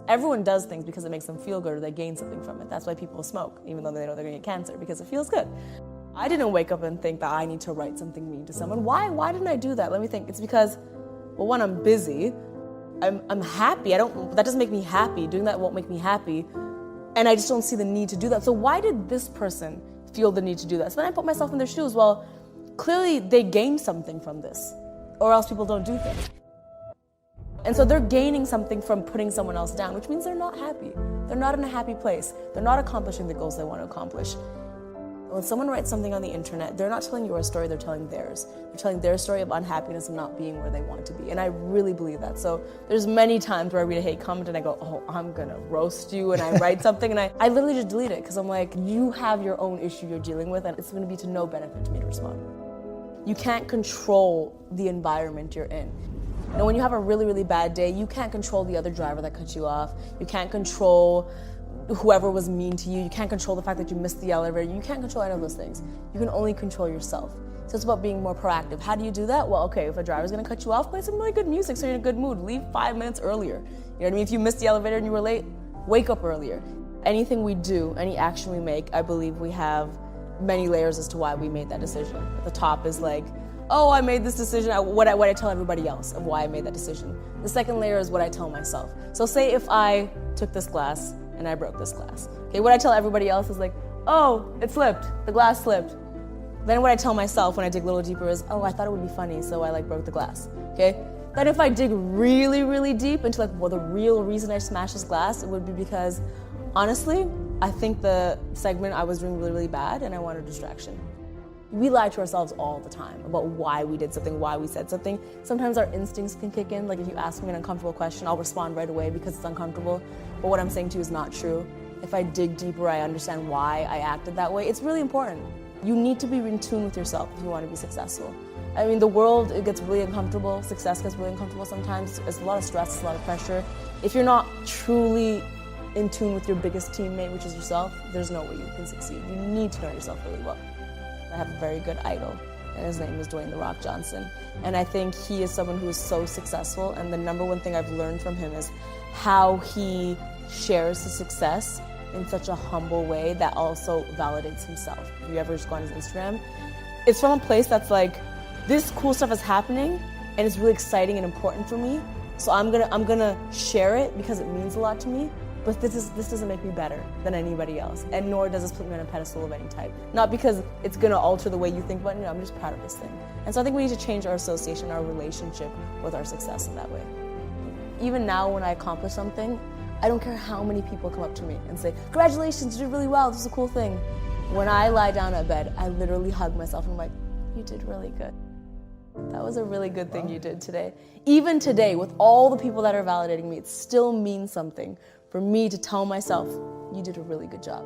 Everyone does things because it makes them feel good or they gain something from it. That's why people smoke, even though they know they're gonna get cancer, because it feels good. I didn't wake up and think that I need to write something mean to someone. Why didn't I do that? Let me think. It's because, well, one, I'm busy. I'm happy. That doesn't make me happy. Doing that won't make me happy. And I just don't see the need to do that. So why did this person feel the need to do that? So then I put myself in their shoes. Well, clearly they gained something from this, or else people don't do things. And so they're gaining something from putting someone else down, which means they're not happy. They're not in a happy place. They're not accomplishing the goals they want to accomplish. When someone writes something on the internet, they're not telling your story, they're telling theirs. They're telling their story of unhappiness of not being where they want to be. And I really believe that. So there's many times where I read a hate comment and I go, oh, I'm gonna roast you, and I write something and I literally just delete it, because I'm like, you have your own issue you're dealing with, and it's gonna be to no benefit to me to respond. You can't control the environment you're in. You know, when you have a really, really bad day, you can't control the other driver that cut you off. You can't control whoever was mean to you. You can't control the fact that you missed the elevator. You can't control any of those things. You can only control yourself. So it's about being more proactive. How do you do that? Well, okay, if a driver's gonna cut you off, play some really good music so you're in a good mood. Leave 5 minutes earlier. You know what I mean? If you missed the elevator and you were late, wake up earlier. Anything we do, any action we make, I believe we have many layers as to why we made that decision. At the top is like, oh, I made this decision, what I tell everybody else of why I made that decision. The second layer is what I tell myself. So say if I took this glass and I broke this glass. Okay, what I tell everybody else is like, oh, it slipped, the glass slipped. Then what I tell myself when I dig a little deeper is, oh, I thought it would be funny, so I broke the glass, okay? Then if I dig really, really deep into well, the real reason I smashed this glass, it would be because, honestly, I think the segment I was doing really, really bad and I wanted a distraction. We lie to ourselves all the time about why we did something, why we said something. Sometimes our instincts can kick in. Like if you ask me an uncomfortable question, I'll respond right away because it's uncomfortable. But what I'm saying to you is not true. If I dig deeper, I understand why I acted that way. It's really important. You need to be in tune with yourself if you want to be successful. I mean, the world, it gets really uncomfortable. Success gets really uncomfortable sometimes. It's a lot of stress, it's a lot of pressure. If you're not truly in tune with your biggest teammate, which is yourself, there's no way you can succeed. You need to know yourself really well. I have a very good idol, and his name is Dwayne "The Rock" Johnson. And I think he is someone who is so successful, and the number one thing I've learned from him is how he shares his success in such a humble way that also validates himself. If you ever just go on his Instagram, it's from a place that's like, this cool stuff is happening, and it's really exciting and important for me, so I'm gonna share it because it means a lot to me. But this doesn't make me better than anybody else, and nor does this put me on a pedestal of any type. Not because it's gonna alter the way you think about it, I'm just proud of this thing. And so I think we need to change our association, our relationship with our success in that way. Even now when I accomplish something, I don't care how many people come up to me and say, congratulations, you did really well, this is a cool thing. When I lie down at bed, I literally hug myself and I'm like, you did really good. That was a really good thing you did today. Even today, with all the people that are validating me, it still means something for me to tell myself, you did a really good job.